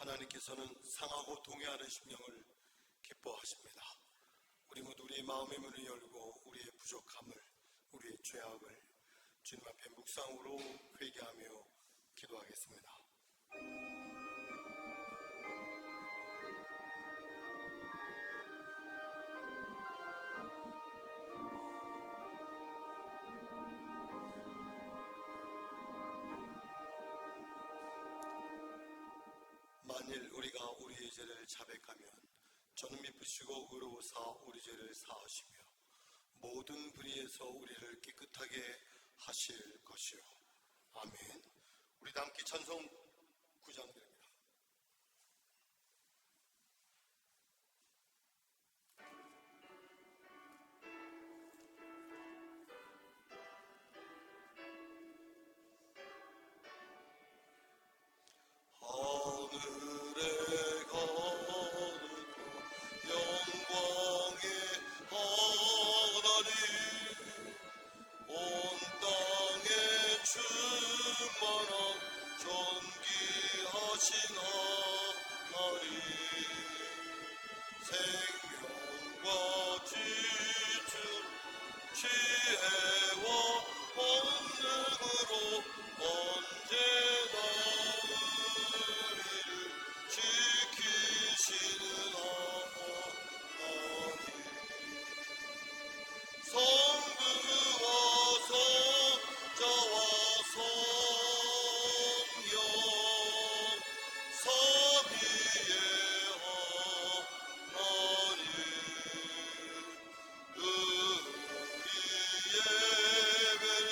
하나님께서는 상하고 동의하는 심령을 기뻐하십니다. 우리 모두 우리의 마음의 문을 열고 우리의 부족함을, 우리의 죄악을 주님 앞에 묵상으로 회개하며 기도하겠습니다. 만일 우리가 우리의 죄를 자백하면 저는 미쁘시고 의로우사 우리 죄를 사하시며 모든 불의에서 우리를 깨끗하게 하실 것이요. 아멘. 우리 다 함께 찬송 9장 드립니다. 하늘에 가는 영광의 하나님, 온 땅에 충만한 존귀하신 하나님, 생명과 지주 지혜와 권능으로 언제나 우리를 지키시는 하나님, 성부와 성자와 성령 삼위의 하나님, 우리 예배를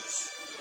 받으시오.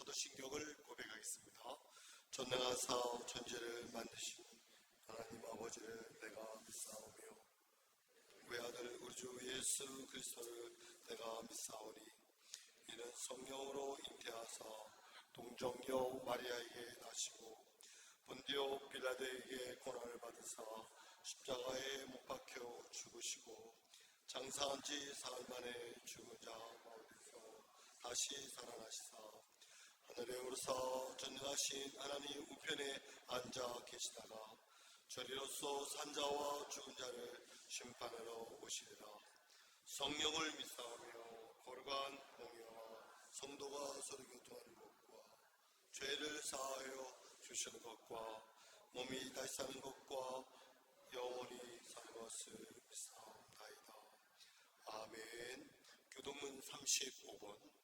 사도신경을 고백하겠습니다. 전능하사 천지를 만드신 하나님 아버지를 내가 믿사오며 외아들 우리 주 예수 그리스도를 내가 믿사오니 이는 성령으로 잉태하사 동정녀 마리아에게 나시고 본디오 빌라도에게 고난을 받으사 십자가에 못 박혀 죽으시고 장사한 지 사흘 만에 죽은 자 가운데서 다시 살아나시사 하늘에 오르사 전능하신 하나님 우편에 앉아 계시다가 저리로서 산자와 죽은 자를 심판하러 오시리라. 성령을 믿사오며 거룩한 공의와 성도가 서로 교통하는 것과 죄를 사하여 주시는 것과 몸이 다시 사는 것과 영원히 사는 것을 믿사옵나이다. 아멘. 교도문 35번.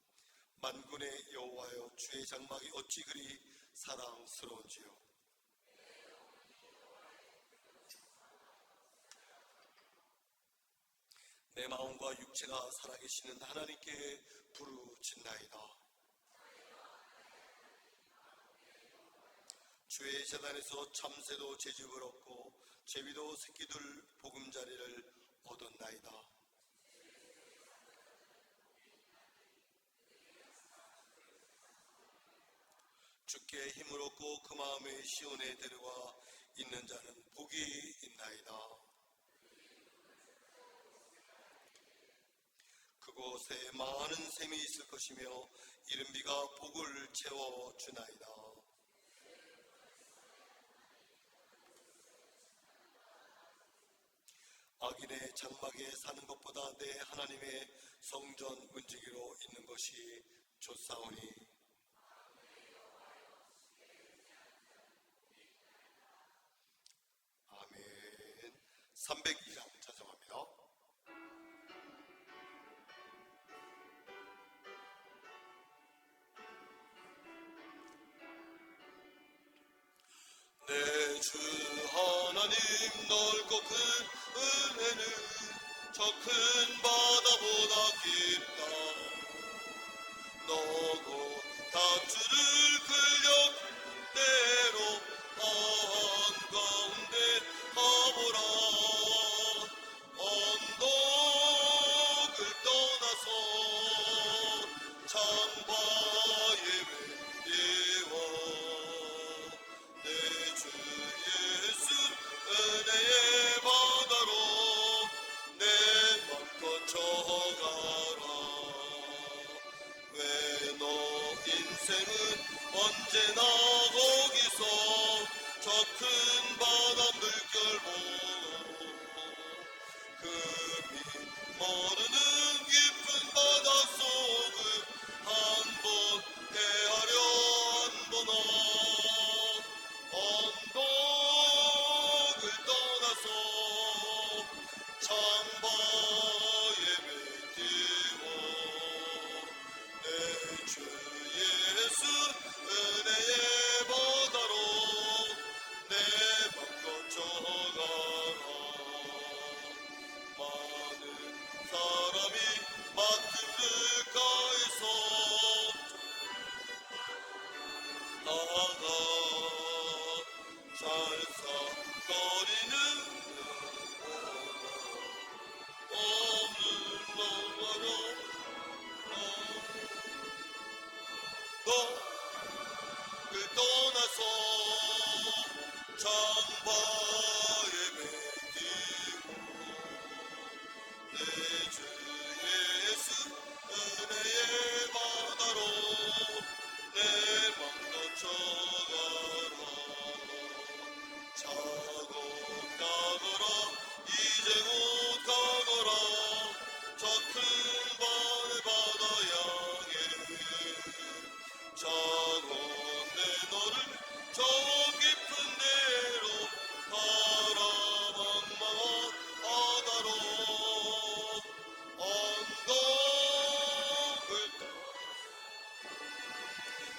만군의 여호와여, 주의 장막이 어찌 그리 사랑스러운지요. 내 마음과 육체가 살아계시는 하나님께 부르짖나이다. 주의 제단에서 참새도 제집을 얻고 제비도 새끼들 보금자리를 얻었나이다. 주께 힘을 얻고 그 마음의 시온에 데려가 있는 자는 복이 있나이다. 그곳에 많은 샘이 있을 것이며 이른 비가 복을 채워주나이다. 악인의 장막에 사는 것보다 내 하나님의 성전 문지기로 있는 것이 좋사오니 아멘. 302장 찬송합니다. 내 주 하나님 넓고 큰 은혜는 저 큰 바다보다 깊다. 너고 다투를 근력대로 한가운데 가보라. 언덕을 떠나서 창바에 맺대와 내 주 예수 은혜의 바다로 내 맘 거쳐가라. 왜 너 인생은 언제나 거기서 저 큰 바다 물결 보고 금이 모르는 깊은 바닷속을 한번 헤아려 한번아. 언덕을 떠나서 창바에 맺디워 내 주 예수 은혜의 바다로 내 맘 거쳐가라. 많은 사람이 맡은 들가에서 나가 잘사거리는 없는 나라로 너를 떠나서 창바에 맺디고 내 주 예수 은혜의 바다로 내 맘 거쳐가라. 차고 가거라 이제 곧 가거라 저 큰 바다 향해. 차고 내 너를 저 깊은 데로 가라. 망망한 바다로 언덕을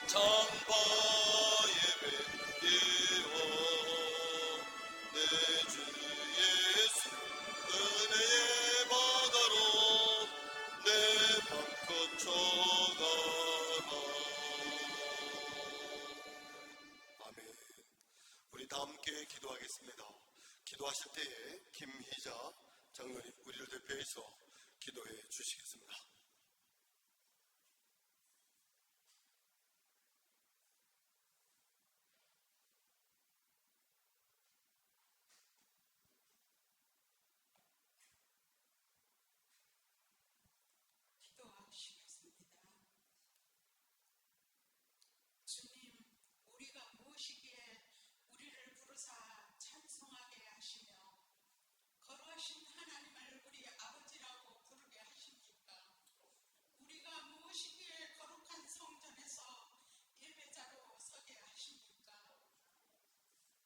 창바에 맺디워 내 주 예수 은혜의 바다로 내 맘 거쳐가라. 함께 기도하겠습니다. 기도하실 때에 김희자 장로님 우리를 대표해서 기도해 주시겠습니다. 기도하시겠습니다. 주님, 우리가 무엇이기에 우리를 부르사 찬송하게 하시며 거룩하신 하나님을 우리 아버지라고 부르게 하십니까? 우리가 무엇이기에 거룩한 성전에서 예배자로 서게 하십니까?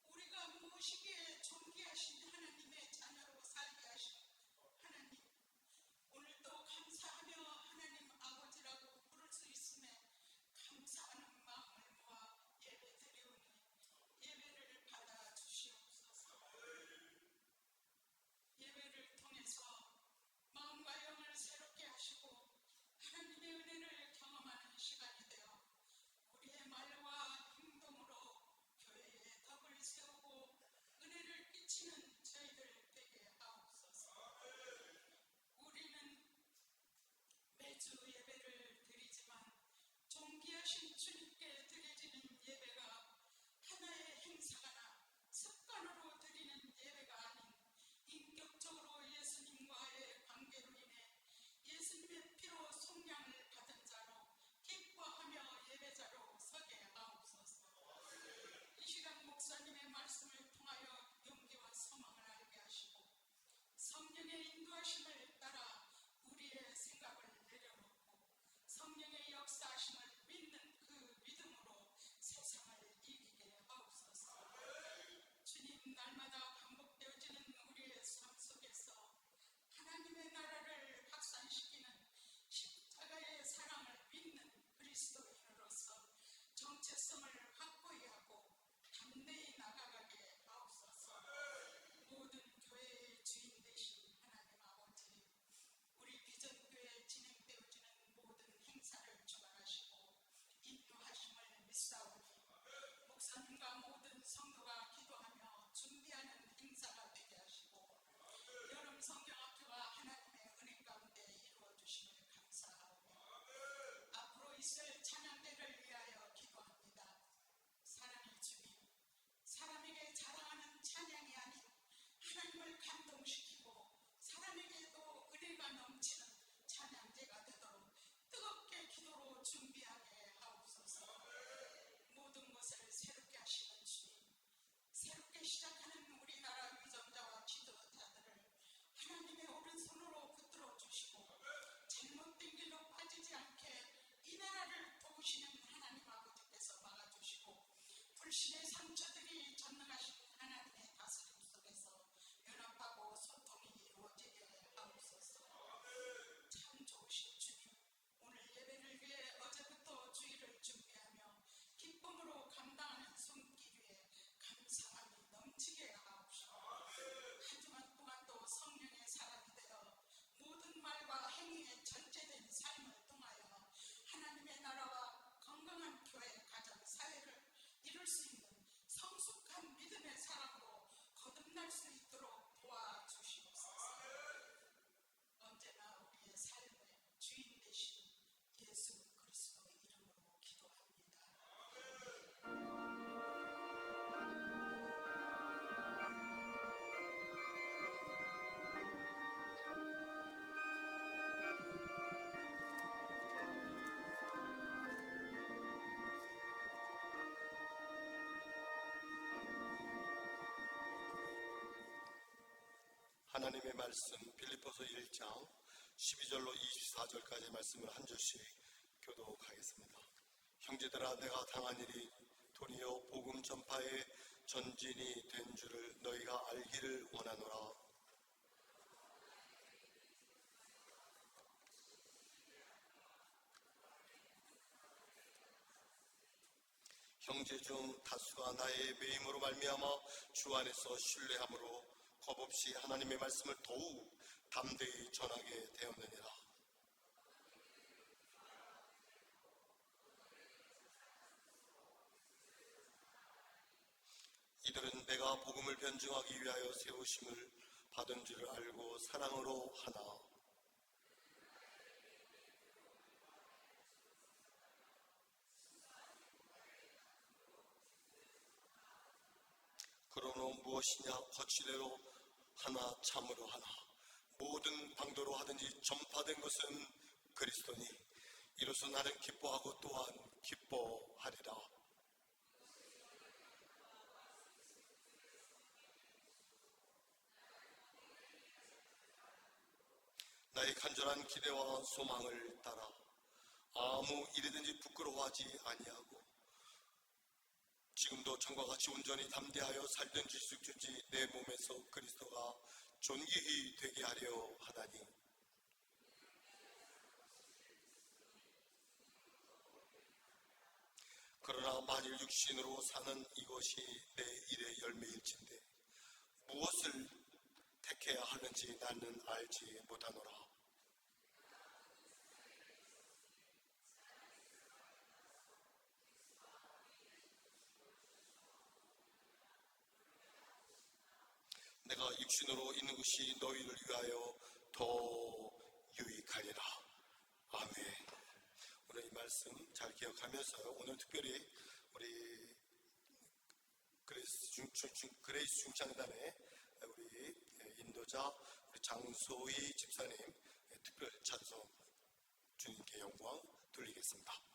우리가 무엇이기에 존귀하신 하나님의 자녀로 살게 하십니까? 하나님, 오늘도 감사하며 하나님 아버지라고 부를 수 있음에 감사하는 마음을 모아 예배 드리오니 예배를 받아 주시옵소서. 예배를 통해서 마음과 영을 새롭게 하시고 하나님의 은혜를 경험하는 시간이 되어 우리의 말과 행동으로 교회의 덕을 세우고 은혜를 끼치는 저희들 되게 하옵소서. 우리는 매주 예배를 드리지만 존귀하신 주님께 드려지는 예배가 하나의 행사가나 습관으로 드리는 예배가 아닌 인격적으로 예수님과의 관계로 인해 예수님의 피로 속량을 받은 자로 기뻐하며 예배자로 서게 하옵소서. 이 시간 목사님의 말씀을 통하여 용기와 소망을 알게 하시고 성령의 인도하심을 따라 우리의 생각을 내려놓고 성령의 역사하심을 믿는 그 믿음으로 세상을 이기게 하옵소서. 주님, 날마다 반복되어지는 우리의 삶 속에서 하나님의 나라를 확산시키는 십자가의 사랑을 믿는 그리스도인으로서 정체성을 확고히 하고 담대히 나아가게 하옵소서. 모든 교회의 주인 되신 하나님 아버지, 우리 비전교회에 진행되어지는 모든 행사를 주관하시고 인도하심을 믿사오니 목사님과 모든 성도가 기도하며 준비하는 행사가 되게 하시고 여름 성경학교가 하나님의 은혜 가운데 이루어주심을 감사하오며 앞으로 있을 찬양대를 위하여 기도합니다. 사랑의 주님, 사람에게 자랑하는 찬양이 아닌 하나님을 감동시키고 사람에게도 은혜가 넘치는 찬양제가 되도록 뜨겁게 기도로 준비하게 하옵소서. 모든 것을 새롭게 하시는 주님, 새롭게 시작하는 우리나라 위정자와 지도자들을 하나님의 오른손으로 붙들어 주시고 잘못된 길로 빠지지 않게 이 나라를 도우시는 하나님 아버지께서 막아주시고 불신의 상처들이 전능하신 하나님의 다스림 속에서 연합하고 소통이 이루어지게 하옵소서. 참 좋으신 주님, 오늘 예배를 위해 어제부터 주일을 준비하며 기쁨으로 감당하는 손길 위에 감사함이 넘치게 하옵시고 한 주간 동안도 성령의 사람이 되어 모든 말과 행위에 전제된 삶을 통하여 하나님의 나라와 건강한 교회, 가정, 사회를 이룰 수 있는 성숙한 믿음의 사람으로 거듭날 수 있도록 도와주시옵소서. 언제나 우리의 삶의 주인 되신 예수 그리스도의 이름으로 기도합니다. 하나님의 말씀 빌립보서 1장 12절로 24절까지 말씀을 한 절씩 교독하겠습니다. 형제들아, 내가 당한 일이 도리어 복음 전파의 전진이 된 줄을 너희가 알기를 원하노라. 형제 중 다수가 나의 매임으로 말미암아 주 안에서 신뢰함으로 겁없이 하나님의 말씀을 더욱 담대히 전하게 되었느니라. 이들은 내가 복음을 변증하기 위하여 세우심을 받은 줄 알고 사랑으로 하나. 그러므로 무엇이냐 거치대로 하나 참으로 하나 모든 방도로 하든지 전파된 것은 그리스도니 이로써 나는 기뻐하고 또한 기뻐하리라. 나의 간절한 기대와 소망을 따라 아무 일이든지 부끄러워하지 아니하고 지금도 전과 같이 온전히 담대하여 살든지 죽든지 내 몸에서 그리스도가 존귀히 되게 하려 하다니. 그러나 만일 육신으로 사는 이것이 내 일의 열매일진데 무엇을 택해야 하는지 나는 알지 못하노라. 내가 육신으로 있는 것이 너희를 위하여 더 유익하리라. 아멘. 오늘 이 말씀 잘 기억하면서 오늘 특별히 우리 그레이스 중창단의 우리 인도자 우리 장소희 집사님 특별 찬송 주님께 영광 돌리겠습니다.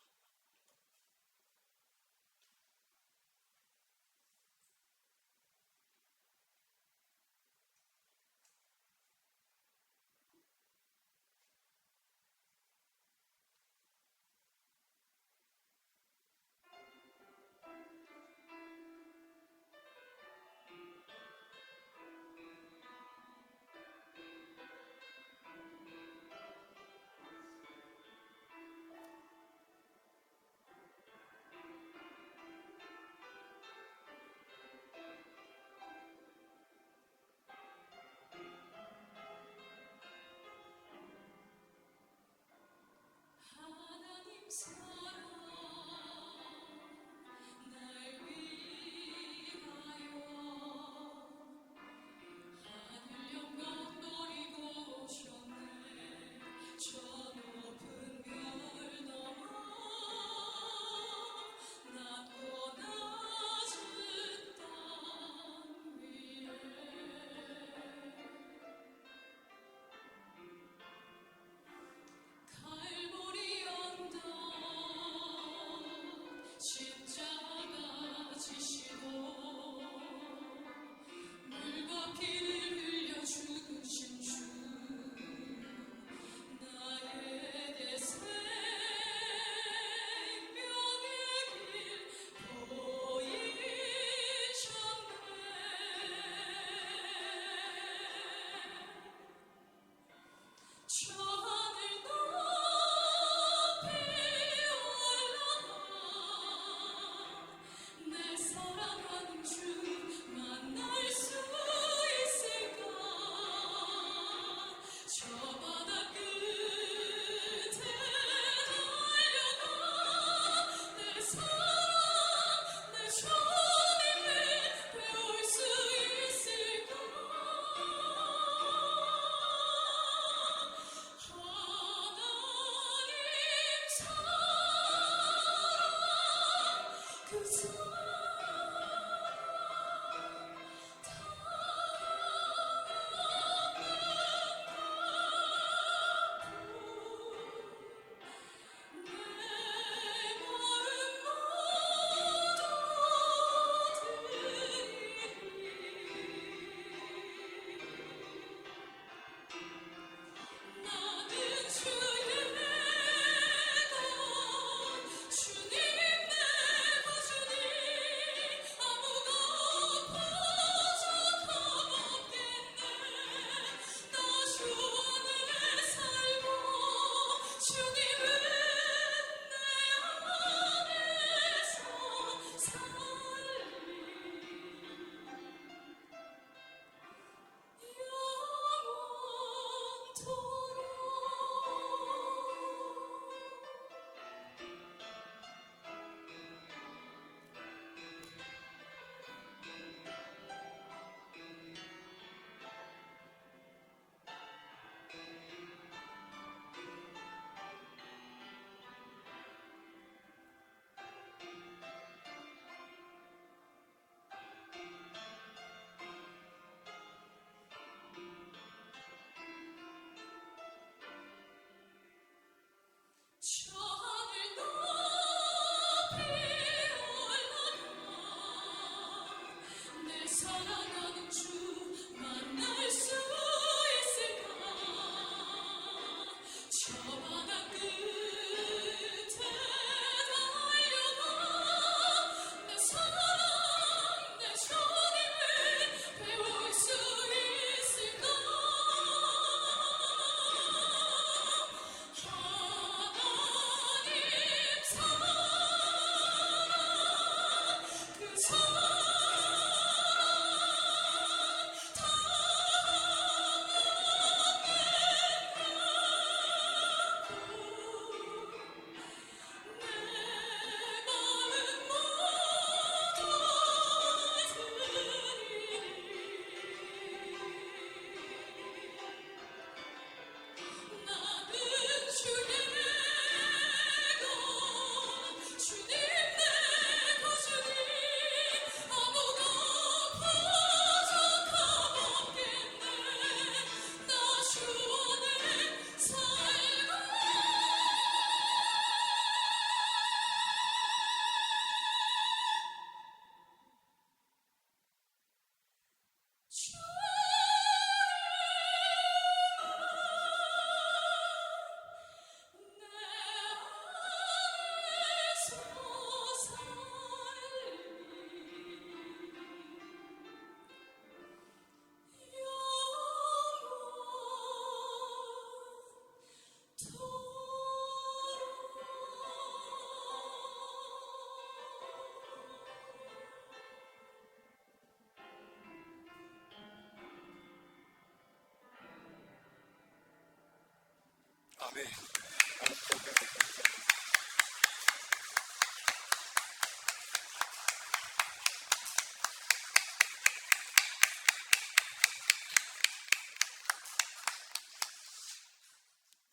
아멘.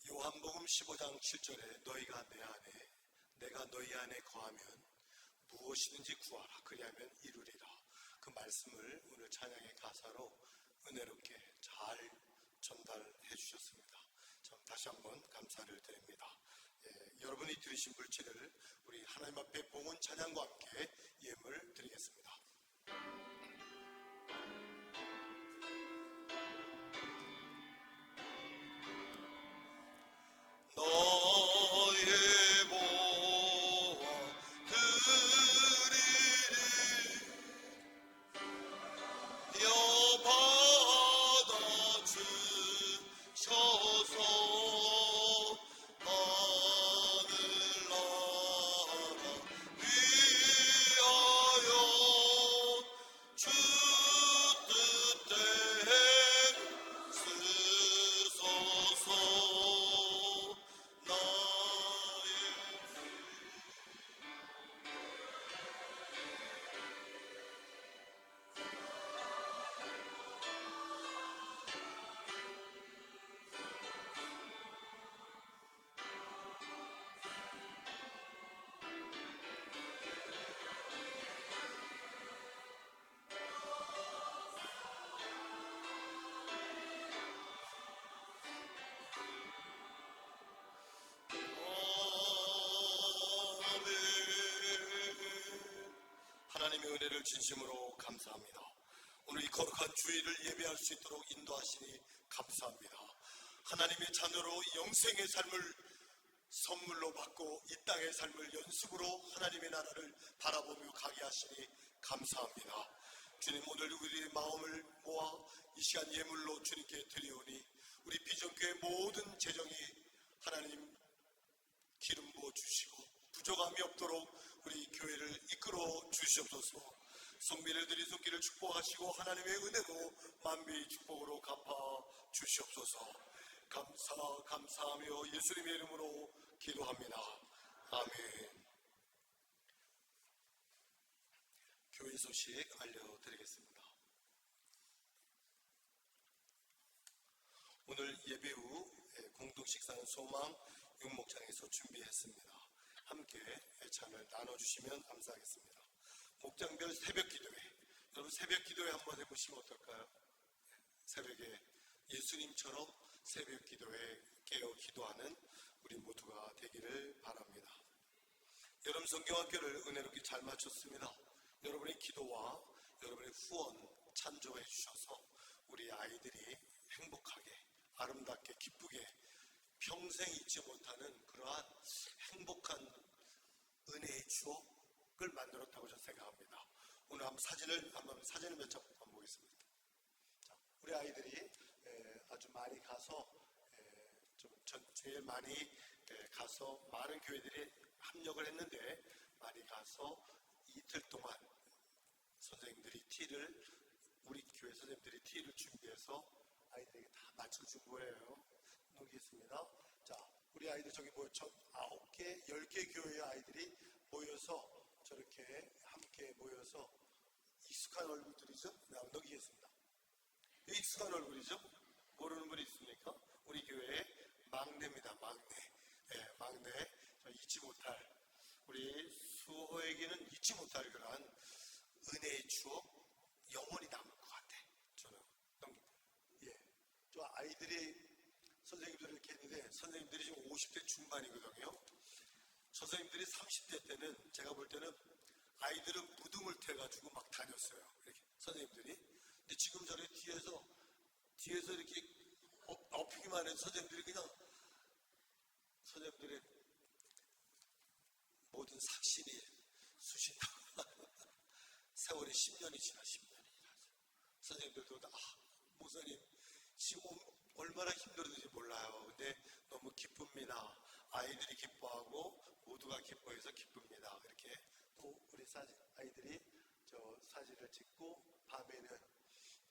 요한복음 15장 7절에 너희가 내 안에 내가 너희 안에 거하면 무엇이든지 구하라 그리하면 이루리라. 그 말씀을 오늘 찬양의 가사로 은혜롭게 잘 전달해 주셨습니다. 참 다시 한번 감사를 드립니다. 여러분이 들으신 물질을 우리 하나님 앞에 봉헌 찬양과 함께 예물 드리겠습니다. 너의 보화 드리리 여받아 주셔서 하늘나라 위하여 주 뜻대로 쓰소서. 나의 하나님의 은혜를 진심으로 감사합니다. 오늘 이 거룩한 주일을 예배할 수 있도록 인도하시니 감사합니다. 하나님의 자녀로 영생의 삶을 선물로 받고 이 땅의 삶을 연습으로 하나님의 나라를 바라보며 가게 하시니 감사합니다. 주님, 오늘 우리의 마음을 모아 이 시간 예물로 주님께 드리오니 우리 비전교회 모든 재정이 하나님 기름 부어 주시고 부족함이 없도록 우리 교회를 이끌어 주시옵소서. 성민을 드린 손길을 축복하시고 하나님의 은혜로 만비의 축복으로 갚아 주시옵소서. 감사하며 예수님의 이름으로 기도합니다. 아멘. 교회 소식 알려드리겠습니다. 오늘 예배 후 공동식사는 소망 육목장에서 준비했습니다. 함께 애찬을 나눠주시면 감사하겠습니다. 목장별 새벽 기도회, 여러분 새벽 기도회 한번 해보시면 어떨까요? 새벽에 예수님처럼 새벽 기도회 깨어 기도하는 우리 모두가 되기를 바랍니다. 여러분 성경학교를 은혜롭게 잘 마쳤습니다. 여러분의 기도와 여러분의 후원 찬조해 주셔서 우리 아이들이 행복하게 아름답게 기쁘게 평생 잊지 못하는 그러한 행복한 은혜의 추억을 만들었다고 저는 생각합니다. 오늘 한번 사진을 몇 장 한번 보겠습니다. 자, 우리 아이들이 아주 많이 가서 제일 많이 가서 많은 교회들이 합력을 했는데 많이 가서 이틀 동안 선생님들이 우리 교회 선생님들이 티를 준비해서 아이들에게 다 맞춰준 거예요. 넘기겠습니다. 자, 우리 아이들 저기 모여 9개, 10개 교회의 아이들이 모여서 저렇게 함께 모여서 익숙한 얼굴들이죠? 넘기겠습니다. 익숙한 얼굴이죠? 모르는 분이 있습니까? 우리 교회의 막내입니다. 막내. 저 잊지 못할 우리 수호에게는 잊지 못할 그러한 은혜의 추억 영원히 남을 것 같아. 저는 저 아이들이 선생님들을 이렇게 했는데 선생님들이 지금 50대 중반이거든요. 선생님들이 30대 때는 제가 볼 때는 아이들은 무등을 태가지고 막 다녔어요. 이렇게 선생님들이. 근데 지금 저희 뒤에서 이렇게 엎히기만 해도 선생님들이 그냥 선생님들의 모든 삭신이 수신다고 세월이 10년이 지나 10년이 지나서 선생님들도 목사님 지금 얼마나 힘들었는지 몰라요. 근데 너무 기쁩니다. 아이들이 기뻐하고 모두가 기뻐해서 기쁩니다. 이렇게 또 우리 아이들이 저 사진을 찍고 밤에는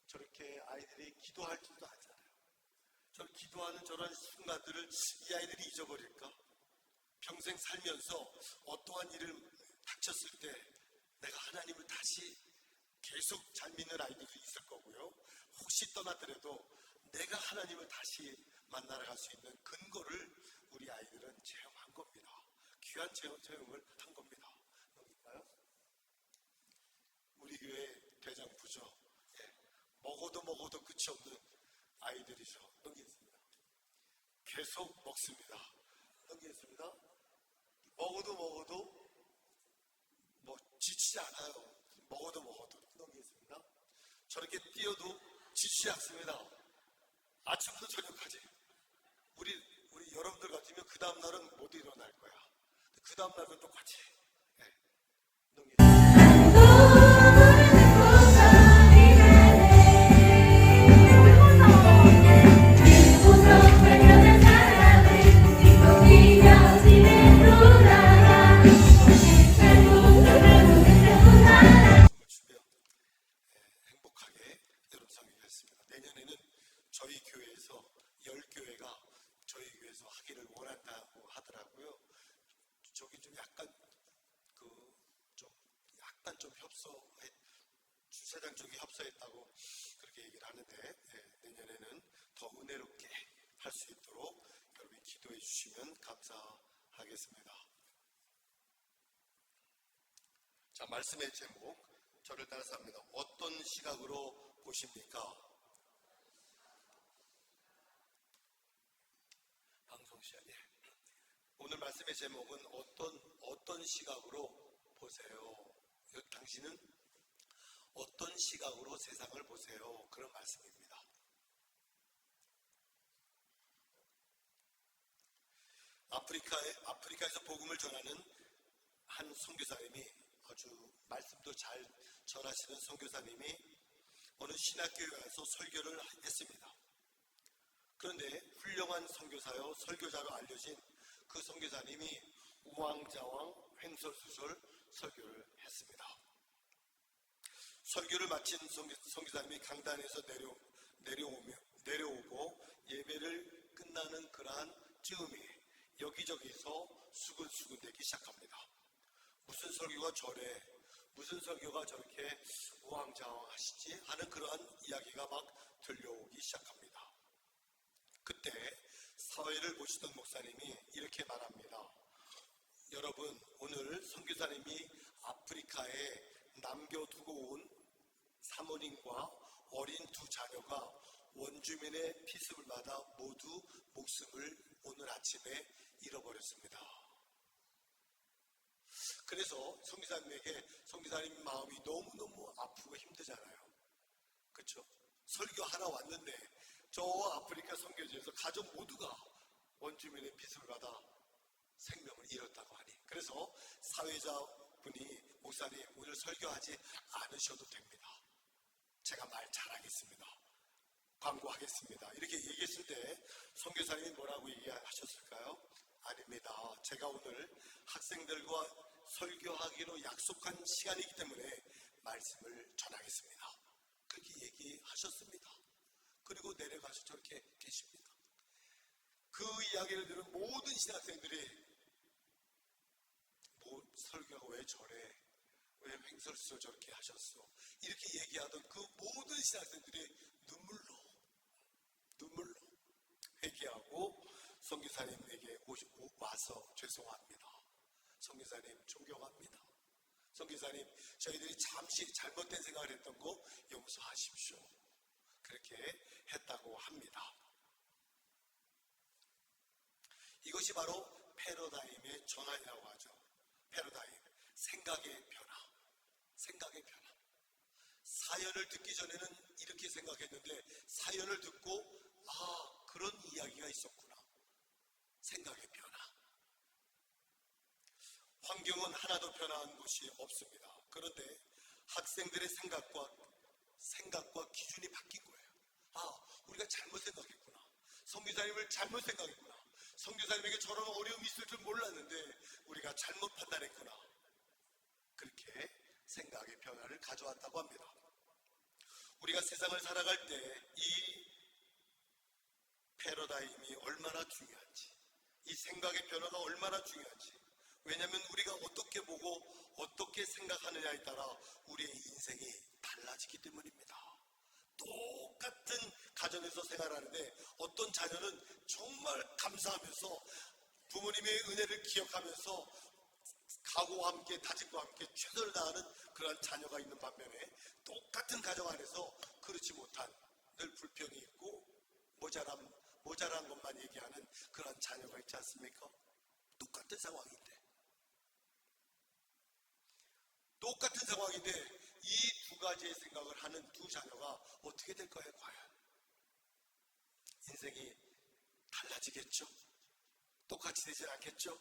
저렇게 아이들이 기도할 줄도 알잖아요. 저 기도하는 저런 순간들을 이 아이들이 잊어버릴까? 평생 살면서 어떠한 일을 닥쳤을 때 내가 하나님을 다시 계속 잘 믿는 아이들도 있을 거고요. 혹시 떠났더라도 내가 하나님을 다시 만나러 갈 수 있는 근거를 우리 아이들은 체험한 겁니다. 귀한 체험을 한 겁니다. 넘길까요? 우리 교회 대장 부죠. 예. 먹어도 끝이 없는 아이들이죠. 넘기겠습니다. 계속 먹습니다. 넘기겠습니다. 먹어도 뭐 지치지 않아요. 먹어도 넘기겠습니다. 저렇게 뛰어도 지치지 않습니다. 아침부터 저녁까지. 우리 여러분들 같으면 그 다음 날은 못 일어날 거야. 그 다음 날은 똑같이. 네. 행복하게 여러분 성교했습니다. 내년에는 저희 교회에서 10교회가 저희 교회에서 하기를 원한다고 하더라고요. 저기 좀 약간 좀 협소해, 주차장 쪽이 협소했다고 그렇게 얘기를 하는데 내년에는 더 은혜롭게 할 수 있도록 여러분이 기도해 주시면 감사하겠습니다. 자, 말씀의 제목 저를 따라서 합니다. 어떤 시각으로 보십니까? 방송 시간에 오늘 말씀의 제목은 어떤 시각으로 보세요. 당신은 어떤 시각으로 세상을 보세요. 그런 말씀입니다. 아프리카에서 복음을 전하는 한 선교사님이 아주 말씀도 잘 전하시는 선교사님이 어느 신학교에 가서 설교를 했습니다. 그런데 훌륭한 선교사요 설교자로 알려진 그 선교사님이 우왕좌왕 횡설수설 설교를 했습니다. 설교를 마친 선교사님이 강단에서 내려오고 예배를 끝나는 그러한 즈음에 여기저기서 수근수근대기 시작합니다. 무슨 설교가 저래, 무슨 설교가 저렇게 우왕좌왕 하시지 하는 그러한 이야기가 막 들려오기 시작합니다. 그때 사회를 보시던 목사님이 이렇게 말합니다. 여러분, 오늘 선교사님이 아프리카에 남겨두고 온 사모님과 어린 두 자녀가 원주민의 피습을 받아 모두 목숨을 오늘 아침에 잃어버렸습니다. 그래서 선교사님 마음이 너무너무 아프고 힘들잖아요. 그렇죠? 설교하러 왔는데 저 아프리카 선교지에서 가족 모두가 원주민의 피습을 받아 생명을 잃었다고 하니, 그래서 사회자분이 목사님 오늘 설교하지 않으셔도 됩니다. 제가 말 잘하겠습니다. 광고하겠습니다. 이렇게 얘기했을 때 선교사님이 뭐라고 얘기하셨을까요? 아닙니다. 제가 오늘 학생들과 설교하기로 약속한 시간이기 때문에 말씀을 전하겠습니다. 그렇게 얘기하셨습니다. 그리고 내려가서 저렇게 계십니다. 그 이야기를 들은 모든 신학생들이 설교가 왜 저래? 왜 횡설수설 저렇게 하셨어? 이렇게 얘기하던 그 모든 신학생들이 눈물로 회개하고 선교사님에게 와서 죄송합니다. 선교사님 존경합니다. 선교사님 저희들이 잠시 잘못된 생각을 했던 거 용서하십시오. 그렇게 했다고 합니다. 이것이 바로 패러다임의 전환이라고 하죠. 패러다임, 생각의 변화. 사연을 듣기 전에는 이렇게 생각했는데 사연을 듣고 그런 이야기가 있었구나. 생각의 변화. 환경은 하나도 변화한 것이 없습니다. 그런데 학생들의 생각과 기준이 바뀐 거예요. 우리가 잘못 생각했구나. 선교사님을 잘못 생각했구나. 선교사님에게 저런 어려움이 있을 줄 몰랐는데 우리가 잘못 판단했구나. 그렇게 생각의 변화를 가져왔다고 합니다. 우리가 세상을 살아갈 때 이 패러다임이 얼마나 중요한지, 이 생각의 변화가 얼마나 중요한지. 왜냐하면 우리가 어떻게 보고 어떻게 생각하느냐에 따라 우리의 인생이 달라지기 때문입니다. 똑같은 가정에서 생활하는데 어떤 자녀는 정말 감사하면서 부모님의 은혜를 기억하면서 각오와 함께 다짐과 함께 최선을 다하는 그런 자녀가 있는 반면에 똑같은 가정 안에서 그렇지 못한, 늘 불평이 있고 모자란 것만 얘기하는 그런 자녀가 있지 않습니까? 똑같은 상황인데 이 두 가지의 생각을 하는 두 자녀가 어떻게 될 거예요? 과연 인생이 달라지겠죠? 똑같이 되지 않겠죠?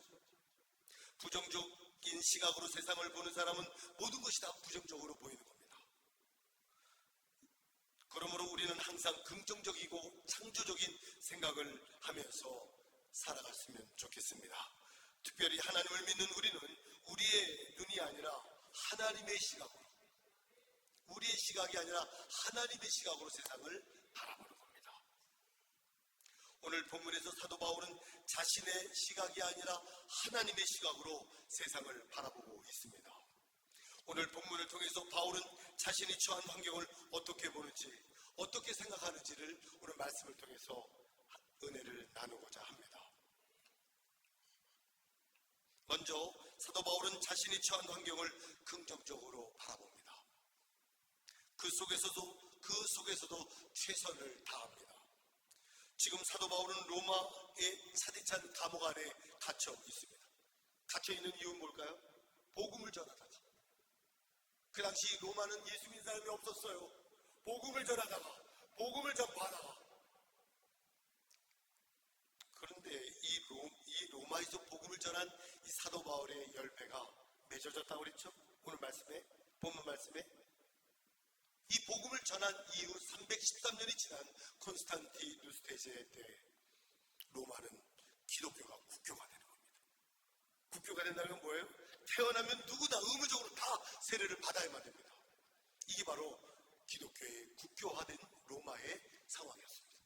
부정적인 시각으로 세상을 보는 사람은 모든 것이 다 부정적으로 보이는 겁니다. 그러므로 우리는 항상 긍정적이고 창조적인 생각을 하면서 살아갔으면 좋겠습니다. 특별히 하나님을 믿는 우리는 우리의 눈이 아니라 하나님의 시각으로, 우리의 시각이 아니라 하나님의 시각으로 세상을 바라보는 겁니다. 오늘 본문에서 사도 바울은 자신의 시각이 아니라 하나님의 시각으로 세상을 바라보고 있습니다. 오늘 본문을 통해서 바울은 자신이 처한 환경을 어떻게 보는지, 어떻게 생각하는지를 오늘 말씀을 통해서 은혜를 나누고자 합니다. 먼저 사도 바울은 자신이 처한 환경을 긍정적으로 바라봅니다. 그 속에서도 최선을 다합니다. 지금 사도 바울은 로마의 차디찬 감옥 안에 갇혀 있습니다. 갇혀 있는 이유는 뭘까요? 복음을 전하다가, 그 당시 로마는 예수 믿는 사람이 없었어요. 복음을 전하다가, 복음을 전파하다가, 그런데 이 로마에서 복음을 전한 이 사도 바울의 열매가 맺어졌다고 그랬죠? 오늘 말씀에, 본문 말씀에. 이 복음을 전한 이후 313년이 지난 콘스탄티누스 대제 때 로마는 기독교가 국교가 되는 겁니다. 국교가 된다는 건 뭐예요? 태어나면 누구나 의무적으로 다 세례를 받아야만 됩니다. 이게 바로 기독교의 국교화된 로마의 상황이었습니다.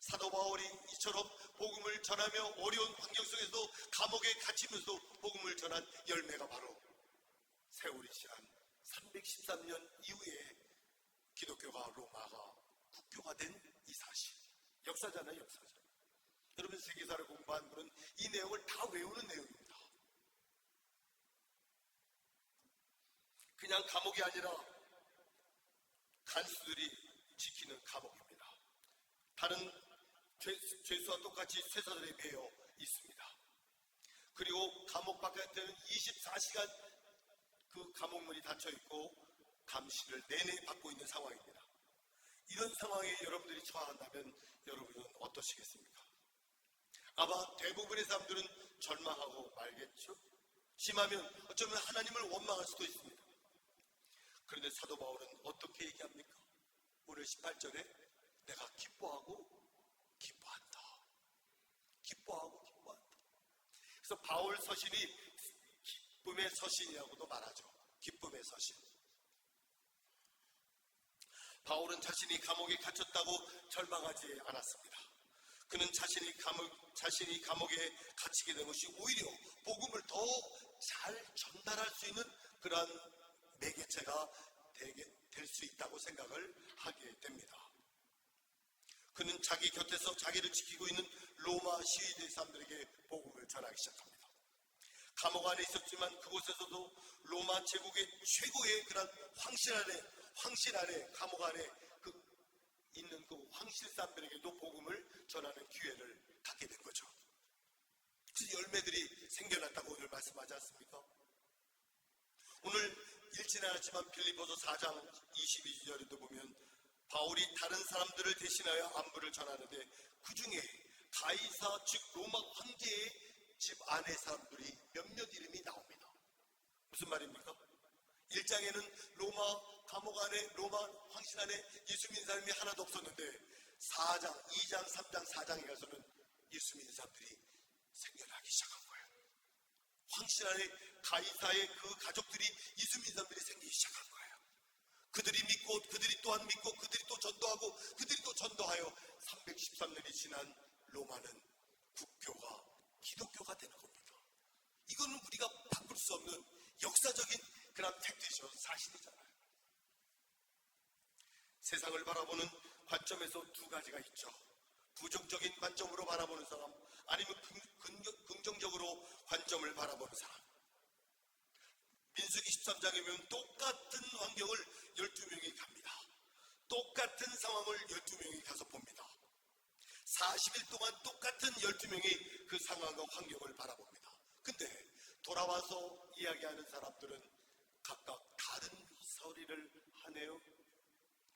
사도 바울이 이처럼 복음을 전하며 어려운 환경 속에서 감옥에 갇히면서 복음을 전한 열매가 바로 세월이 지난 313년 이후에 기독교가 로마가 국교가 된 이 사실. 역사잖아요, 역사죠. 여러분 세계사를 공부한 분은 이 내용을 다 외우는 내용입니다. 그냥 감옥이 아니라 간수들이 지키는 감옥입니다. 다른 죄수와 똑같이 쇠사들에 매여 있습니다. 그리고 감옥 바깥에는 24시간 그 감옥문이 닫혀 있고 감시를 내내 받고 있는 상황입니다. 이런 상황에 여러분들이 처한다면 여러분은 어떠시겠습니까? 아마 대부분의 사람들은 절망하고 말겠죠? 심하면 어쩌면 하나님을 원망할 수도 있습니다. 그런데 사도 바울은 어떻게 얘기합니까? 오늘 18절에 내가 기뻐하고 기뻐한다. 기뻐하고 기뻐한다. 그래서 바울 서신이 기쁨의 서신이라고도 말하죠. 기쁨의 서신. 바울은 자신이 감옥에 갇혔다고 절망하지 않았습니다. 그는 자신이 감옥에 갇히게 된 것이 오히려 복음을 더 잘 전달할 수 있는 그러한 매개체가 될 수 있다고 생각을 하게 됩니다. 그는 자기 곁에서 자기를 지키고 있는 로마 시위대 사람들에게 복음을 전하기 시작합니다. 감옥 안에 있었지만 그곳에서도 로마 제국의 최고의 그런 황실 안에 감옥 안에 있는 그 황실 사람들에게도 복음을 전하는 기회를 갖게 된 거죠. 그래서 열매들이 생겨났다고 오늘 말씀하지 않습니까? 오늘 읽지는 않았지만 빌립보서 4장 22절에도 보면 바울이 다른 사람들을 대신하여 안부를 전하는데 그 중에 가이사 즉 로마 황제의 집 안의 사람들이 몇몇 이름이 나옵니다. 무슨 말입니까? 1장에는 로마 감옥 안에 로마 황실 안에 예수 믿는 사람이 하나도 없었는데 4장, 2장, 3장, 4장에 가서는 예수 믿는 사람들이 생겨나기 시작한 거예요. 황실 안에 가이사의 그 가족들이 예수 믿는 사람들이 생기기 시작한 거예요. 그들이 믿고 그들이 또한 믿고 그들이 또 전도하고 그들이 또 전도하여 313년이 지난 로마는 국교가 기독교가 되는 겁니다. 이거는 우리가 바꿀 수 없는 역사적인 그런 팩트이죠. 사실이잖아요. 세상을 바라보는 관점에서 두 가지가 있죠. 부정적인 관점으로 바라보는 사람, 아니면 긍정적으로 관점을 바라보는 사람. 민수기 13장에 보면 똑같은 환경을 12명이 갑니다. 똑같은 상황을 12명이 가서 봅니다. 40일 동안 똑같은 12명이 그 상황과 환경을 바라봅니다. 근데 돌아와서 이야기하는 사람들은 각각 다른 소리를 하네요.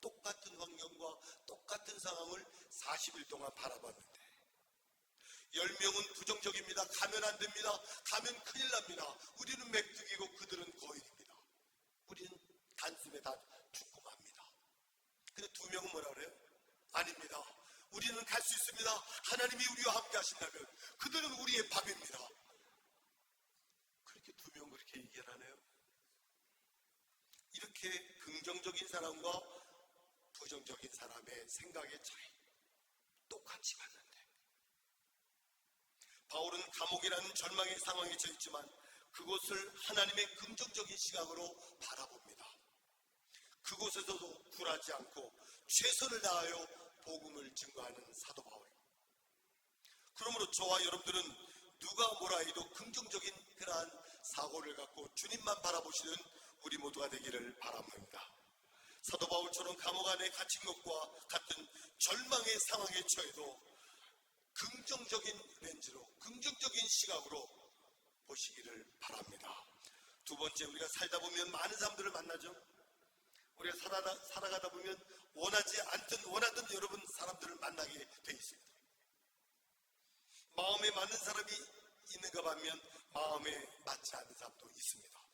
똑같은 환경과 똑같은 상황을 40일 동안 바라봤는데 10명은 부정적입니다. 가면 안 됩니다. 가면 큰일 납니다. 우리는 맥죽이고 그들은 거인입니다. 우리는 단숨에 다 죽고 맙니다. 근데 2명은 뭐라 그래요? 아닙니다. 우리는 갈 수 있습니다. 하나님이 우리와 함께 하신다면 그들은 우리의 밥입니다. 그렇게 2명 그렇게 얘기를 하네요. 이렇게 긍정적인 사람과 부정적인 사람의 생각의 차이 똑같이 봤는데 바울은 감옥이라는 절망의 상황에 처했지만 그곳을 하나님의 긍정적인 시각으로 바라봅니다. 그곳에서도 굴하지 않고 최선을 다하여 복음을 증거하는 사도 바울. 그러므로 저와 여러분들은 누가 뭐라 해도 긍정적인 그러한 사고를 갖고 주님만 바라보시는 우리 모두가 되기를 바랍니다. 사도 바울처럼 감옥 안에 갇힌 것과 같은 절망의 상황에 처해도 긍정적인 렌즈로, 긍정적인 시각으로 보시기를 바랍니다. 두 번째, 우리가 살다 보면 많은 사람들을 만나죠. 우리가 살아가다 보면 원하지 않든 원하든 여러분 사람들을 만나게 돼 있습니다. 마음에 맞는 사람이 있는가 반면 마음에 맞지 않는 사람도 있습니다.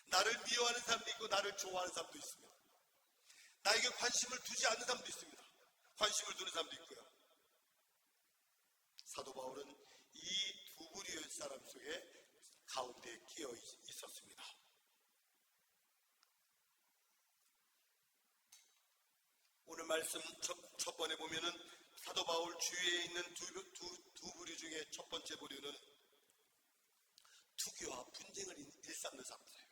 나를 미워하는 사람도 있고 나를 좋아하는 사람도 있습니다. 나에게 관심을 두지 않는 사람도 있습니다. 관심을 두는 사람도 있고요. 사도 바울은 이 두 부류의 사람 속에 가운데 끼어 있었습니다. 오늘 말씀 첫 번에 보면은 사도 바울 주위에 있는 두 부류 중에 첫 번째 부류는 투기와 분쟁을 일삼는 사람들이에요.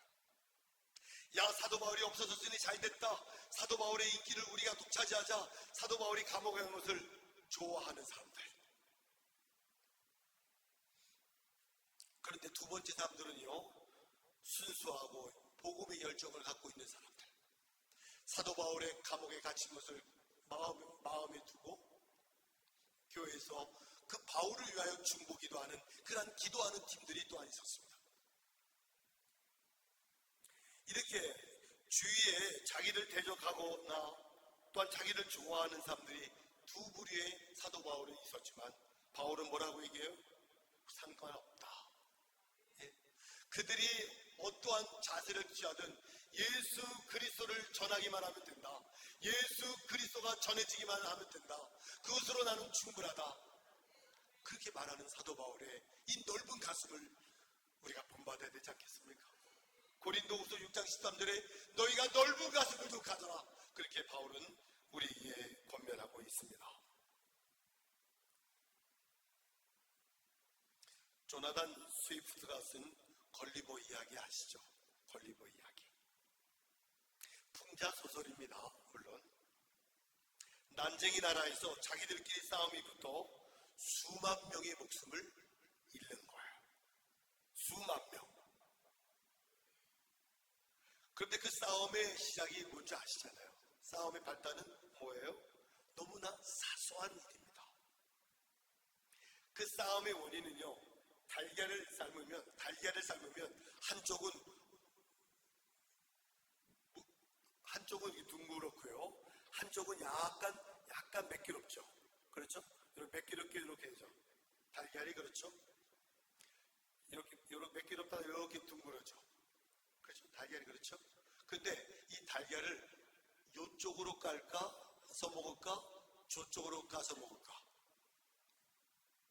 야, 사도 바울이 없어졌으니 잘됐다. 사도 바울의 인기를 우리가 독차지하자. 사도 바울이 감옥에 간 것을 좋아하는 사람들. 그런데 두 번째 사람들은요, 순수하고 복음의 열정을 갖고 있는 사람들. 사도 바울의 감옥에 갇힌 것을 마음에 두고 교회에서 그 바울을 위하여 중보기도 하는 그러한 기도하는 팀들이 또한 있었습니다. 이렇게 주위에 자기를 대적하거나 또한 자기를 좋아하는 사람들이 두 부류의 사도 바울은 있었지만 바울은 뭐라고 얘기해요? 상관없다. 예. 그들이 어떠한 자세를 취하든 예수 그리스도를 전하기만 하면 된다. 예수 그리스도가 전해지기만 하면 된다. 그것으로 나는 충분하다. 그렇게 말하는 사도 바울의 이 넓은 가슴을 우리가 본받아야 되지 않겠습니까? 고린도후서 6장 13절에 너희가 넓은 가슴을 좀 가져라. 그렇게 바울은 우리에게 권면하고 있습니다. 조나단 스위프트가 쓴 걸리버 이야기 아시죠? 걸리버 이야기. 풍자 소설입니다. 물론 난쟁이 나라에서 자기들끼리 싸움이 붙어 수만 명의 목숨을 잃는 거예요. 수만 명. 그런데 그 싸움의 시작이 뭔지 아시잖아요. 싸움의 발단은 뭐예요? 너무나 사소한 일입니다. 그 싸움의 원인은요, 달걀을 삶으면 한쪽은 둥그렇고요, 한쪽은 약간 매끄럽죠. 그렇죠? 이렇게 매끄럽게 이렇게 되죠. 달걀이 그렇죠? 이렇게 매끄럽다가 이렇게 둥그러져. 그렇죠? 달걀이 그렇죠? 근데 이 달걀을 이쪽으로 까서 먹을까? 저쪽으로 까서 먹을까?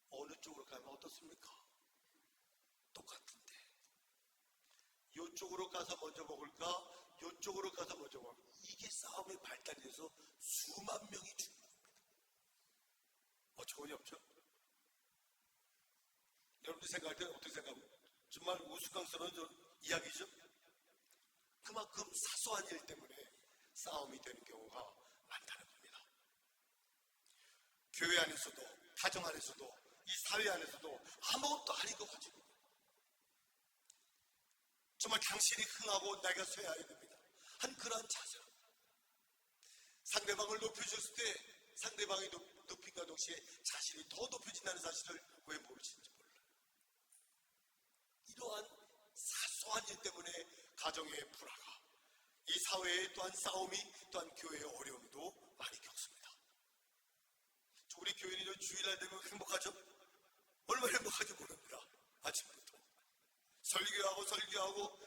어느 쪽으로 가면 어떻습니까? 똑같은데 이쪽으로 까서 먼저 먹을까? 이쪽으로 가서 먼저 와. 이게 싸움의 발달이 돼서 수만 명이 죽는 겁니다. 어처구니 없죠? 여러분들 생각할 때는 어떻게 생각하고? 정말 우스꽝스러운 이야기죠? 그만큼 사소한 일 때문에 싸움이 되는 경우가 많다는 겁니다. 교회 안에서도, 가정 안에서도, 이 사회 안에서도 아무것도 아닌 것 가지고 정말 당신이 흥하고 내가 쇠해야 됩니다. 한 그러한 자세. 상대방을 높여줬을 때 상대방이 높임과 동시에 자신이 더 높여진다는 사실을 왜 모르시는지 몰라요. 이러한 사소한 일 때문에 가정의 불화가, 이 사회의 또한 싸움이, 또한 교회의 어려움도 많이 겪습니다. 우리 교인이 주일날 되면 행복하죠? 얼마나 행복한지 모릅니다. 아침부터 설교하고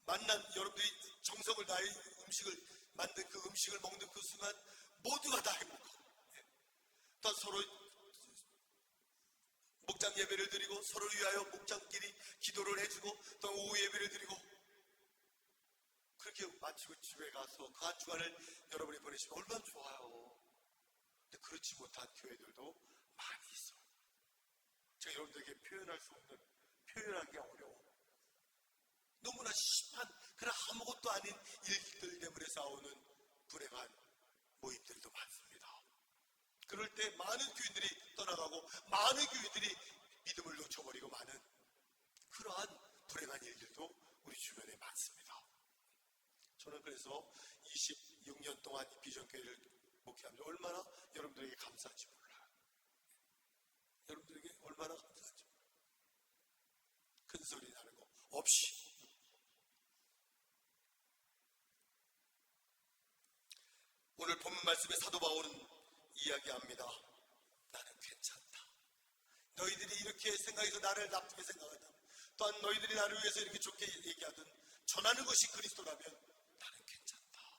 만난 여러분들이 정성을 다해 음식을 만든 그 음식을 먹는 그 순간 모두가 다 행복하고, 또 서로 목장 예배를 드리고 서로를 위하여 목장끼리 기도를 해주고 또 오후 예배를 드리고 그렇게 마치고 집에 가서 그 한 주간을 여러분이 보내시면 얼마나 좋아요. 근데 그렇지 못한 교회들도 많이 있어요. 제가 여러분들에게 표현할 수 없는, 표현하기가 어려워. 너무나 심한 그런 아무것도 아닌 일들 때문에 싸우는 불행한 모임들도 많습니다. 그럴 때 많은 교인들이 떠나가고 많은 교인들이 믿음을 놓쳐버리고 많은 그러한 불행한 일들도 우리 주변에 많습니다. 저는 그래서 26년 동안 이 비전교회를 목회하면서 얼마나 여러분들에게 감사한지 몰라요. 여러분들에게 얼마나 감사한지 몰라요. 큰 소리 나는 거 없이. 오늘 본문 말씀에 사도 바울은 이야기합니다. 나는 괜찮다. 너희들이 이렇게 생각해서 나를 나쁘게 생각한다. 또한 너희들이 나를 위해서 이렇게 좋게 얘기하든 전하는 것이 그리스도라면 나는 괜찮다.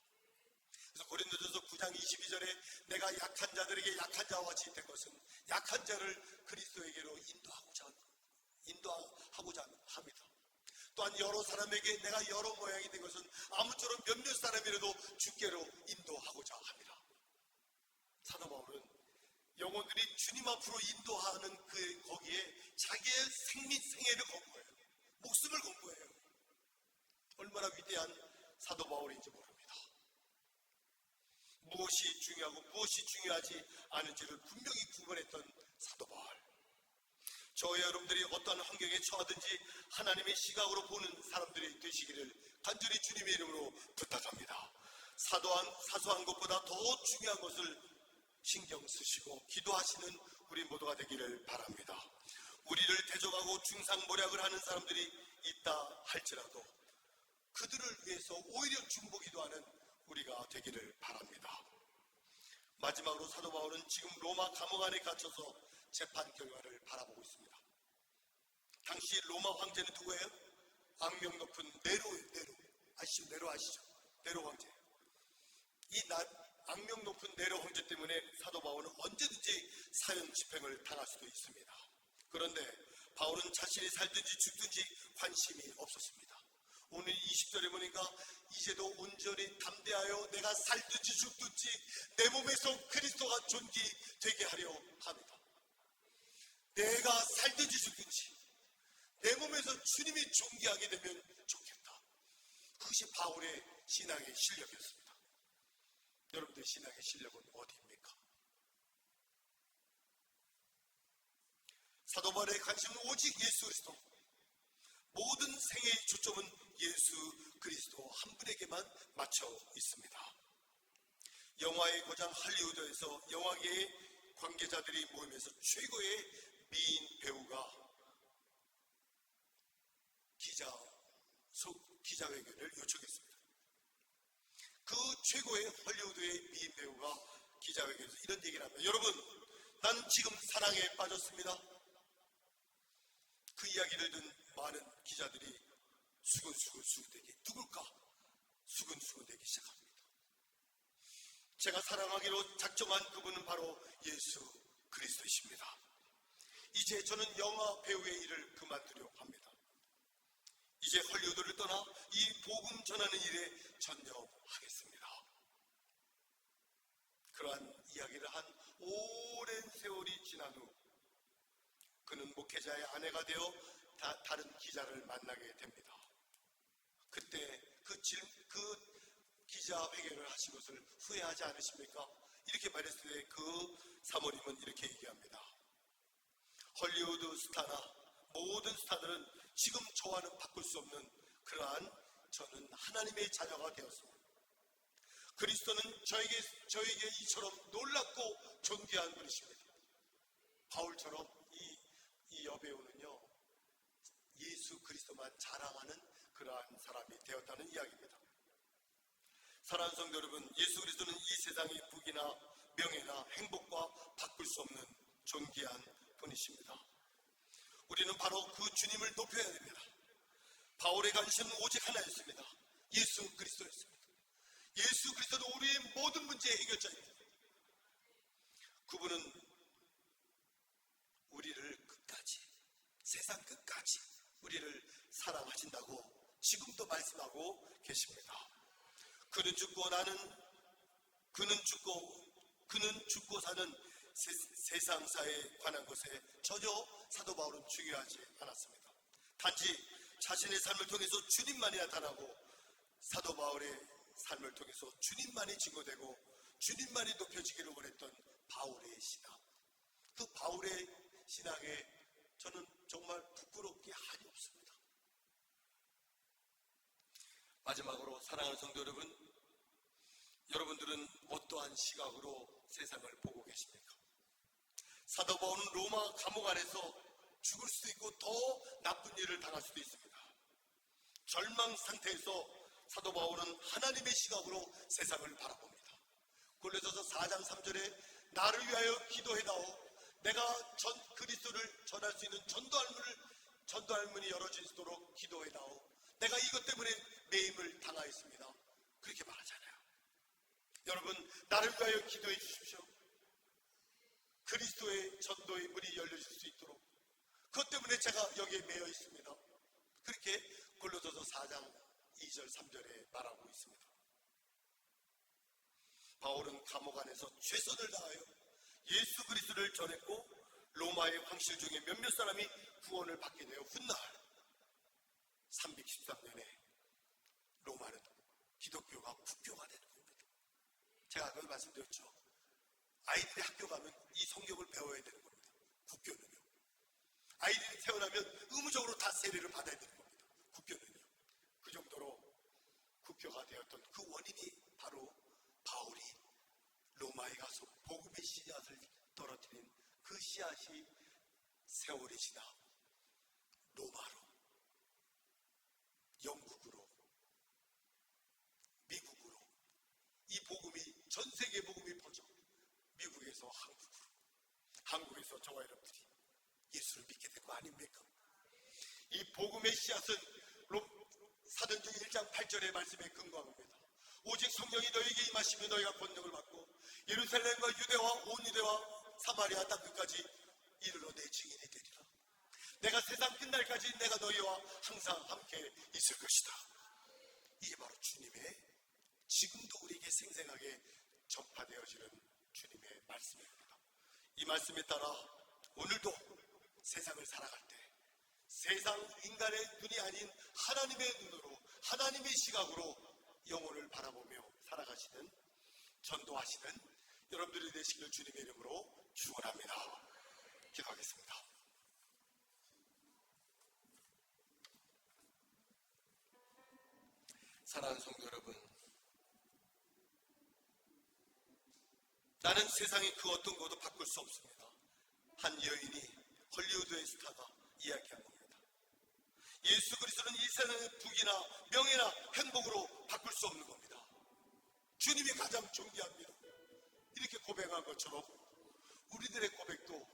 그래서 고린도전서 9장 22절에 내가 약한 자들에게 약한 자와 같이 된 것은 약한 자를 그리스도에게로 인도하고자 합니다. 또한 여러 사람에게 내가 여러 모양이 된 것은 아무쪼록 몇몇 사람이라도 주께로 인도하고자 합니다. 사도 바울은 영혼들이 주님 앞으로 인도하는 거기에 자기의 생애를 건 거예요. 목숨을 건 거예요. 얼마나 위대한 사도 바울인지 모릅니다. 무엇이 중요하고 무엇이 중요하지 않은지를 분명히 구분했던 사도 바울. 저와 여러분들이 어떠한 환경에 처하든지 하나님의 시각으로 보는 사람들이 되시기를 간절히 주님의 이름으로 부탁합니다. 사소한 것보다 더 중요한 것을 신경 쓰시고 기도하시는 우리 모두가 되기를 바랍니다. 우리를 대적하고 중상모략을 하는 사람들이 있다 할지라도 그들을 위해서 오히려 중보기도 하는 우리가 되기를 바랍니다. 마지막으로 사도 바울은 지금 로마 감옥 안에 갇혀서 재판 결과를 바라보고 있습니다. 당시 로마 황제는 누구예요? 악명 높은 네로예요. 네로 아시죠? 네로 황제. 이 악명 높은 네로 황제 때문에 사도 바울은 언제든지 사형 집행을 당할 수도 있습니다. 그런데 바울은 자신이 살든지 죽든지 관심이 없었습니다. 오늘 20절에 보니까 이제도 온전히 담대하여 내가 살든지 죽든지 내 몸에서 그리스도가 존귀되게 하려 합니다. 내가 살든지 죽든지 내 몸에서 주님이 존귀하게 되면 좋겠다. 그것이 바울의 신앙의 실력이었습니다. 여러분들의 신앙의 실력은 어디입니까? 사도 바울의 관심은 오직 예수 그리스도. 모든 생애의 초점은 예수 그리스도 한 분에게만 맞춰 있습니다. 영화의 고장 할리우드에서 영화계의 관계자들이 모이면서 최고의 미인 배우가 기자회견을 요청했습니다. 그 최고의 헐리우드의 미인 배우가 기자회견에서 이런 얘기를 합니다. 여러분, 나는 지금 사랑에 빠졌습니다. 그 이야기를 듣는 많은 기자들이 수근수근대기 누굴까? 수근수근대기 시작합니다. 제가 사랑하기로 작정한 그분은 바로 예수 그리스도이십니다. 이제 저는 영화 배우의 일을 그만두려 합니다. 이제 헐리우드를 떠나 이 복음 전하는 일에 전념하겠습니다. 그러한 이야기를 한 오랜 세월이 지난 후 그는 목회자의 아내가 되어 다른 기자를 만나게 됩니다. 그때 그 기자회견을 하신 것을 후회하지 않으십니까? 이렇게 말했을 때 그 사모님은 이렇게 얘기합니다. 헐리우드 스타나 모든 스타들은 지금 저와는 바꿀 수 없는 그러한 저는 하나님의 자녀가 되었습니다. 그리스도는 저에게 이처럼 놀랍고 존귀한 분이십니다. 바울처럼 이 여배우는요, 예수 그리스도만 자랑하는 그러한 사람이 되었다는 이야기입니다. 사랑하는 성도 여러분, 예수 그리스도는 이 세상의 부귀나 명예나 행복과 바꿀 수 없는 존귀한 분이십니다. 우리는 바로 그 주님을 높여야 됩니다. 바울의 관심은 오직 하나였습니다. 예수 그리스도였습니다. 예수 그리스도는 우리의 모든 문제의 해결자입니다. 그분은 우리를 끝까지, 세상 끝까지 우리를 사랑하신다고 지금도 말씀하고 계십니다. 그는 죽고 사는 세상사에 관한 것에 전혀 사도 바울은 중요하지 않았습니다. 단지 자신의 삶을 통해서 주님만이 나타나고 사도 바울의 삶을 통해서 주님만이 증거되고 주님만이 높여지기를 원했던 바울의 신앙, 그 바울의 신앙에 저는 정말 부끄럽게 한이 없습니다. 마지막으로 사랑하는 성도 여러분, 여러분들은 어떠한 시각으로 세상을 보고 계십니까? 사도 바울은 로마 감옥 안에서 죽을 수도 있고 더 나쁜 일을 당할 수도 있습니다. 절망 상태에서 사도 바울은 하나님의 시각으로 세상을 바라봅니다. 골로새서 4장 3절에 나를 위하여 기도해다오. 내가 그리스도를 전할 수 있는 전도할 문이 열어지도록 기도해다오. 내가 이것 때문에 매임을 당하였습니다. 그렇게 말하잖아요. 여러분, 나를 위하여 기도해 주십시오. 그리스도의 전도의 문이 열려질 수 있도록. 그것 때문에 제가 여기에 매여 있습니다. 그렇게 골로새서 4장 2절 3절에 말하고 있습니다. 바울은 감옥 안에서 최선을 다하여 예수 그리스도를 전했고 로마의 황실 중에 몇몇 사람이 구원을 받게 되어 훗날 313년에 로마는 기독교가 국교가 되는 겁니다. 제가 아까 말씀드렸죠. 아이들이 학교 가면 이 성경을 배워야 되는 겁니다. 국교는요. 아이들이 태어나면 의무적으로 다 세례를 받아야 되는 겁니다. 국교는요. 그 정도로 국교가 되었던 그 원인이 바로 바울이 로마에 가서 복음의 씨앗을 떨어뜨린 그 씨앗이 세월이 지나 로마로, 영국으로, 미국으로 이 복음이, 전 세계 복음이 퍼져 미국에서 한국으로, 한국에서 저와 여러분들이 예수를 믿게 된 거 아닙니까? 이 복음의 씨앗은 사도행전 1장 8절의 말씀에 근거합니다. 오직 성령이 너에게 임하시면 너희가 권능을 받고 예루살렘과 유대와 온 유대와 사마리아 땅 끝까지 이르러 내 증인이 되리라. 내가 세상 끝날까지 내가 너희와 항상 함께 있을 것이다. 이게 바로 주님의, 지금도 우리에게 생생하게 전파되어지는 주님의 말씀입니다. 이 말씀에 따라 오늘도 세상을 살아갈 때 세상 인간의 눈이 아닌 하나님의 눈으로, 하나님의 시각으로 영혼을 바라보며 살아가시는, 전도하시는 여러분들이 되시길 주님의 이름으로 축원합니다. 기도하겠습니다. 사랑하는 성도 여러분, 나는 세상의 그 어떤 것도 바꿀 수 없습니다. 한 여인이, 헐리우드의 스타가 이야기한 겁니다. 예수 그리스도는 이 세상의 부귀나 명예나 행복으로 바꿀 수 없는 겁니다. 주님이 가장 존귀합니다. 이렇게 고백한 것처럼 우리들의 고백도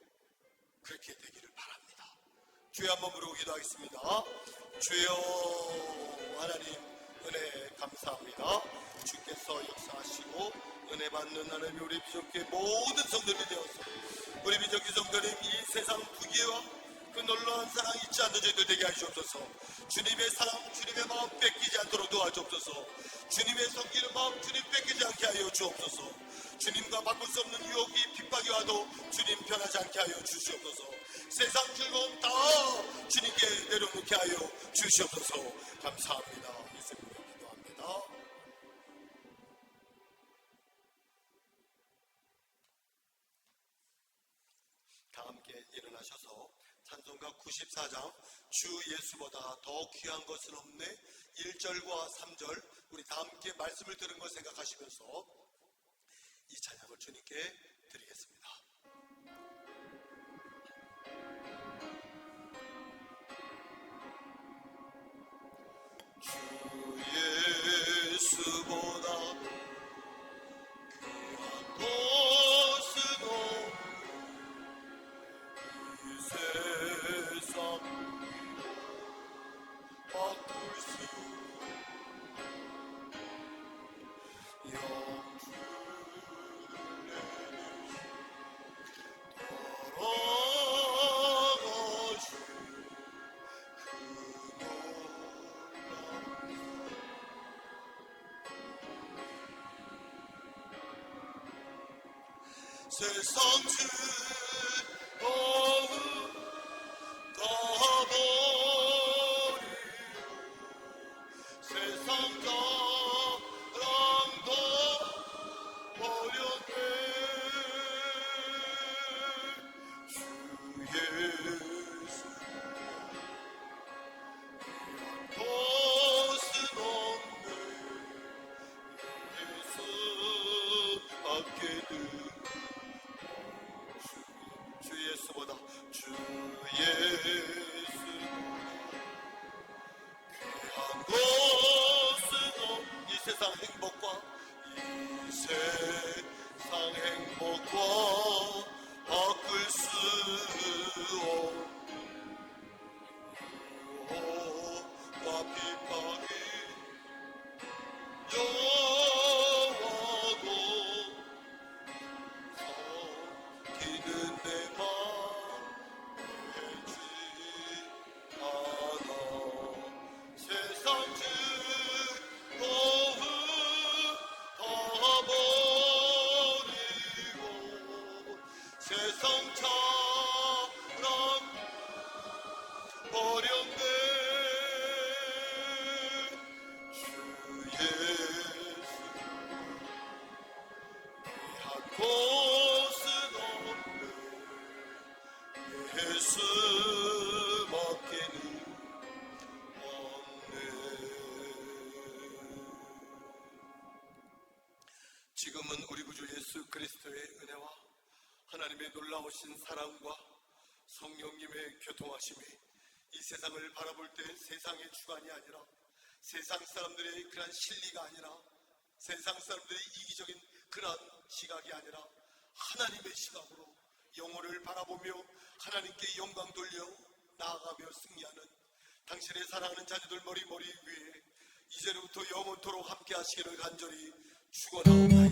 그렇게 되기를 바랍니다. 주여 한번 부르고 기도하겠습니다. 주여 하나님, 은혜 감사합니다. 주께서 역사하시고 은혜 받는 하나님, 우리 비전교회 모든 성도들이 되어서 우리 비전교회 성도님 이 세상 부귀와 그 놀라운 사랑 잊지 않는 저희들 되게 하시옵소서. 주님의 사랑, 주님의 마음 뺏기지 않도록 도와주옵소서. 주님의 섬기는 마음 주님 뺏기지 않게 하여 주옵소서. 주님과 바꿀 수 없는 유혹이 핍박이 와도 주님 변하지 않게 하여 주시옵소서. 세상 즐거움 다 주님께 내려놓게 하여 주시옵소서. 감사합니다. 예수님으로 기도합니다. 다 함께 일어나셔서 찬송가 94장 주 예수보다 더 귀한 것은 없네 1절과 3절 우리 다 함께 말씀을 들은 걸 생각하시면서 이 찬양을 주님께 드리겠습니다. 주 예수보다 귀한 것은 없네 세상 바꿀 수 영주를 돌아가신 그 놀라운 세상 즐거움 다 버리고 세상 사랑도 버렸네 주 예수 귀한 것은 없네 예수 앞에는 주 예수보다 주 예수보다 귀한 것은 이 세상 행복과 이 세상 행복과 바꿀 수 없는 유혹과 핍박이 여와도 섬기는 내 맘 울지 않아 세상 즐거움 다 버리고 세상 사랑 버렸네 주 예수 귀한 것은 없네 예수 밖에는 없네. 지금은 우리 구주 예수 그리스도의 은혜와 하나님의 놀라우신 사랑과 성령님의 교통하심이 이 세상을 바라볼 때 세상의 주관이 아니라 세상 사람들의 그러한 실리가 아니라 세상 사람들의 이기적인 그러한 시각이 아니라 하나님의 시각으로 영혼을 바라보며 하나님께 영광 돌려 나아가며 승리하는 당신의 사랑하는 자녀들 머리 위에 이제로부터 영원토록 함께 하시기를 간절히 축원하옵나이다.